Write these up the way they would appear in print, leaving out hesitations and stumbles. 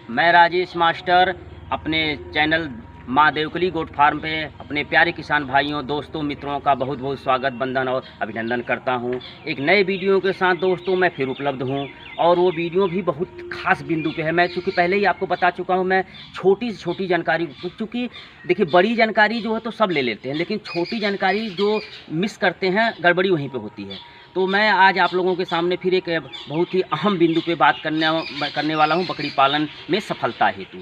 मैं राजेश मास्टर अपने चैनल माँ देवकली गोट फार्म पे अपने प्यारे किसान भाइयों, दोस्तों, मित्रों का बहुत बहुत स्वागत, वंदन और अभिनंदन करता हूँ। एक नए वीडियो के साथ दोस्तों मैं फिर उपलब्ध हूँ और वो वीडियो भी बहुत खास बिंदु पे है। मैं चूँकि पहले ही आपको बता चुका हूँ, मैं छोटी से छोटी जानकारी, चूँकि देखिए बड़ी जानकारी जो है तो सब ले लेते हैं, लेकिन छोटी जानकारी जो मिस करते हैं, गड़बड़ी वहीं पर होती है। तो मैं आज आप लोगों के सामने फिर एक बहुत ही अहम बिंदु पे बात करने वाला हूँ, बकरी पालन में सफलता हेतु।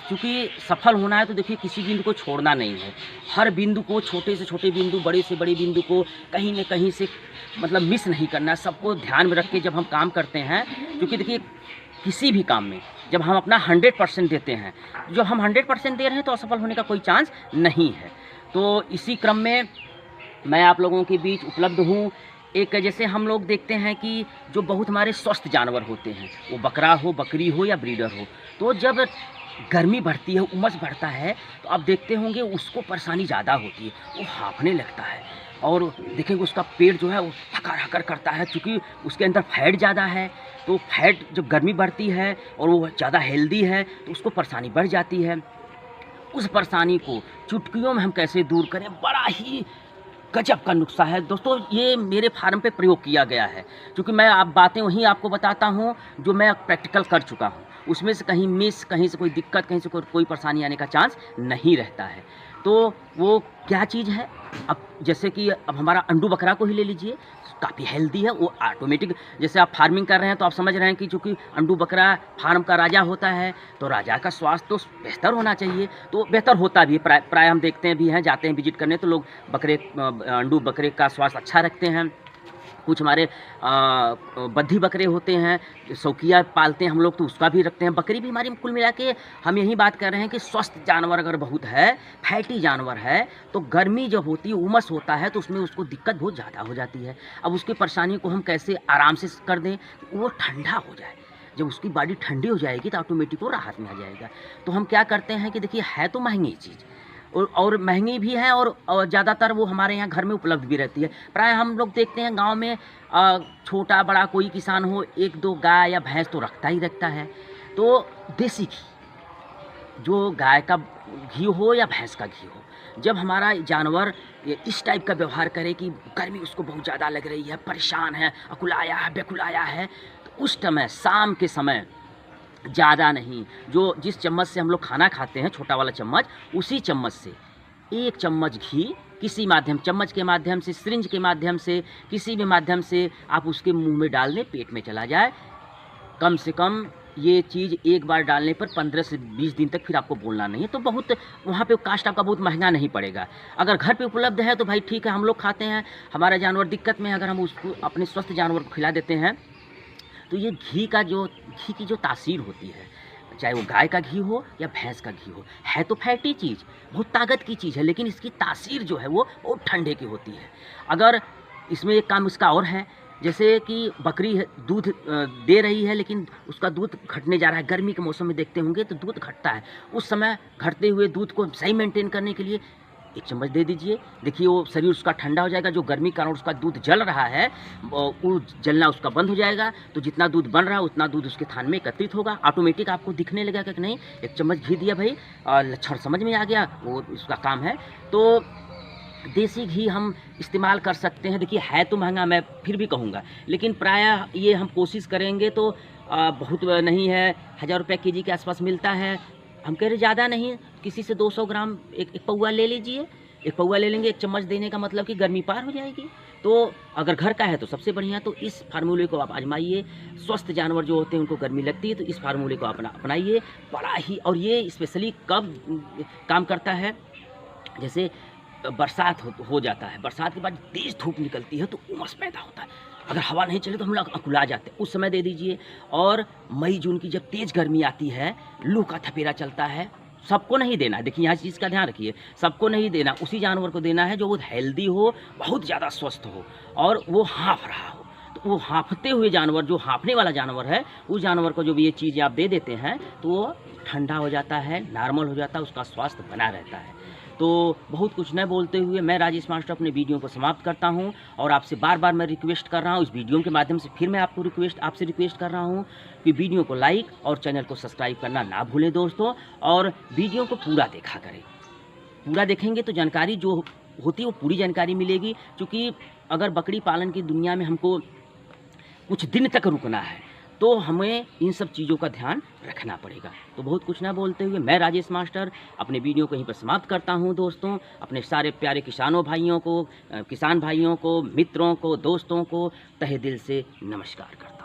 चूँकि सफल होना है तो देखिए किसी बिंदु को छोड़ना नहीं है। हर बिंदु को, छोटे से छोटे बिंदु, बड़े से बड़े बिंदु को कहीं न कहीं से मतलब मिस नहीं करना है। सबको ध्यान में रख के जब हम काम करते हैं, क्योंकि देखिए किसी भी काम में जब हम अपना 100% देते हैं, जो हम 100% दे रहे हैं तो असफल होने का कोई चांस नहीं है। तो इसी क्रम में मैं आप लोगों के बीच उपलब्ध हूँ। एक जैसे हम लोग देखते हैं कि जो बहुत हमारे स्वस्थ जानवर होते हैं, वो बकरा हो, बकरी हो या ब्रीडर हो, तो जब गर्मी बढ़ती है, उमस बढ़ता है, तो आप देखते होंगे उसको परेशानी ज़्यादा होती है, वो हाँफने लगता है और देखेंगे उसका पेट जो है वो हकार हकार करता है, क्योंकि उसके अंदर फैट ज़्यादा है। तो फैट जब गर्मी बढ़ती है और वो ज़्यादा हेल्दी है तो उसको परेशानी बढ़ जाती है। उस परेशानी को चुटकियों में हम कैसे दूर करें, बड़ा ही गजब का नुस्खा है दोस्तों। ये मेरे फार्म पे प्रयोग किया गया है, क्योंकि मैं आप बातें वहीं आपको बताता हूँ जो मैं प्रैक्टिकल कर चुका हूँ। उसमें से कहीं मिस, कहीं से कोई दिक्कत, कहीं से कोई परेशानी आने का चांस नहीं रहता है। तो वो क्या चीज़ है, अब जैसे कि अब हमारा अंडू बकरा को ही ले लीजिए, काफ़ी हेल्दी है। वो ऑटोमेटिक, जैसे आप फार्मिंग कर रहे हैं तो आप समझ रहे हैं कि चूँकि अंडू बकरा फार्म का राजा होता है, तो राजा का स्वास्थ्य तो बेहतर होना चाहिए। तो बेहतर होता भी है, प्राय हम देखते हैं भी हैं, जाते हैं विजिट करने तो लोग अंडू बकरे का स्वास्थ्य अच्छा रखते हैं। कुछ हमारे बद्धी बकरे होते हैं, शौकिया पालते हैं हम लोग, तो उसका भी रखते हैं। बकरी भी हमारी कुल मिला के हम यही बात कर रहे हैं कि स्वस्थ जानवर अगर बहुत है, फैटी जानवर है, तो गर्मी जब होती है, उमस होता है, तो उसमें उसको दिक्कत बहुत ज़्यादा हो जाती है। अब उसकी परेशानी को हम कैसे आराम से कर दें, वो ठंडा हो जाए। जब उसकी बॉडी ठंडी हो जाएगी तो ऑटोमेटिक वो राहत में आ जाएगा। तो हम क्या करते हैं कि देखिए है तो महंगी चीज़ और महंगी भी है और ज़्यादातर वो हमारे यहाँ घर में उपलब्ध भी रहती है। प्राय हम लोग देखते हैं गांव में छोटा बड़ा कोई किसान हो, एक दो गाय या भैंस तो रखता ही रखता है। तो देसी घी, जो गाय का घी हो या भैंस का घी हो, जब हमारा जानवर इस टाइप का व्यवहार करे कि गर्मी उसको बहुत ज़्यादा लग रही है, परेशान है, अकुलाया है, बेकुलाया है, तो उस समय शाम के समय ज़्यादा नहीं, जो जिस चम्मच से हम लोग खाना खाते हैं, छोटा वाला चम्मच, उसी चम्मच से 1 चम्मच घी किसी माध्यम, चम्मच के माध्यम से, सिरिंज के माध्यम से, किसी भी माध्यम से आप उसके मुंह में डाल दें, पेट में चला जाए। कम से कम ये चीज़ एक बार डालने पर 15 से 20 दिन तक फिर आपको बोलना नहीं है। तो बहुत वहाँ पे कास्ट आपका बहुत महंगा नहीं पड़ेगा। अगर घर पे उपलब्ध है तो भाई ठीक है, हम लोग खाते हैं, हमारा जानवर दिक्कत में, अगर हम उसको अपने स्वस्थ जानवर को खिला देते हैं तो ये घी की जो तासीर होती है, चाहे वो गाय का घी हो या भैंस का घी हो, है तो फैटी चीज़, बहुत ताकत की चीज़ है, लेकिन इसकी तासीर जो है वो बहुत ठंडे की होती है। अगर इसमें एक काम इसका और है, जैसे कि बकरी दूध दे रही है लेकिन उसका दूध घटने जा रहा है, गर्मी के मौसम में देखते होंगे तो दूध घटता है। उस समय घटते हुए दूध को सही मेंटेन करने के लिए 1 चम्मच दे दीजिए। देखिए वो शरीर उसका ठंडा हो जाएगा, जो गर्मी के कारण उसका दूध जल रहा है वो जलना उसका बंद हो जाएगा। तो जितना दूध बन रहा है उतना दूध उसके थान में एकत्रित होगा, ऑटोमेटिक आपको दिखने लगेगा कि नहीं 1 चम्मच घी दिया भाई, लक्षण समझ में आ गया, वो उसका काम है। तो देसी घी हम इस्तेमाल कर सकते हैं। देखिए है तो महंगा, मैं फिर भी कहूँगा, लेकिन प्रायः ये हम कोशिश करेंगे तो बहुत नहीं है, 1000 रुपये केजी के आसपास मिलता है। हम कह रहे ज़्यादा नहीं, किसी से 200 ग्राम एक पौवा ले लीजिए। 1 पौवा ले लेंगे, 1 चम्मच देने का मतलब कि गर्मी पार हो जाएगी। तो अगर घर का है तो सबसे बढ़िया, तो इस फार्मूले को आप आजमाइए। स्वस्थ जानवर जो होते हैं उनको गर्मी लगती है, तो इस फार्मूले को अपनाइए। बड़ा ही, और ये स्पेशली कब काम करता है, जैसे बरसात हो जाता है, बरसात के बाद तेज़ धूप निकलती है तो उमस पैदा होता है, अगर हवा नहीं चले तो हम लोग अकुला जाते हैं, उस समय दे दीजिए। और मई जून की जब तेज़ गर्मी आती है, लू का थपेरा चलता है, सबको नहीं देना, देखिए यहाँ चीज़ का ध्यान रखिए, सबको नहीं देना, उसी जानवर को देना है जो बहुत हेल्दी हो, बहुत ज़्यादा स्वस्थ हो और वो हाँफ रहा हो। तो वो हाँफते हुए जानवर, जो हाँफने वाला जानवर है, उस जानवर को जब ये चीज़ आप दे देते हैं तो वो ठंडा हो जाता है, नॉर्मल हो जाता है, उसका स्वास्थ्य बना रहता है। तो बहुत कुछ न बोलते हुए मैं राजेश मास्टर अपने वीडियो को समाप्त करता हूं और आपसे बार बार मैं रिक्वेस्ट कर रहा हूं, इस वीडियो के माध्यम से फिर मैं आपसे रिक्वेस्ट कर रहा हूं कि वीडियो को लाइक और चैनल को सब्सक्राइब करना ना भूलें दोस्तों, और वीडियो को पूरा देखा करें। पूरा देखेंगे तो जानकारी जो होती है वो पूरी जानकारी मिलेगी, क्योंकि अगर बकरी पालन की दुनिया में हमको कुछ दिन तक रुकना है तो हमें इन सब चीज़ों का ध्यान रखना पड़ेगा। तो बहुत कुछ ना बोलते हुए मैं राजेश मास्टर अपने वीडियो को यहीं पर समाप्त करता हूं दोस्तों। अपने सारे प्यारे किसान भाइयों को, मित्रों को, दोस्तों को तहे दिल से नमस्कार करता हूं।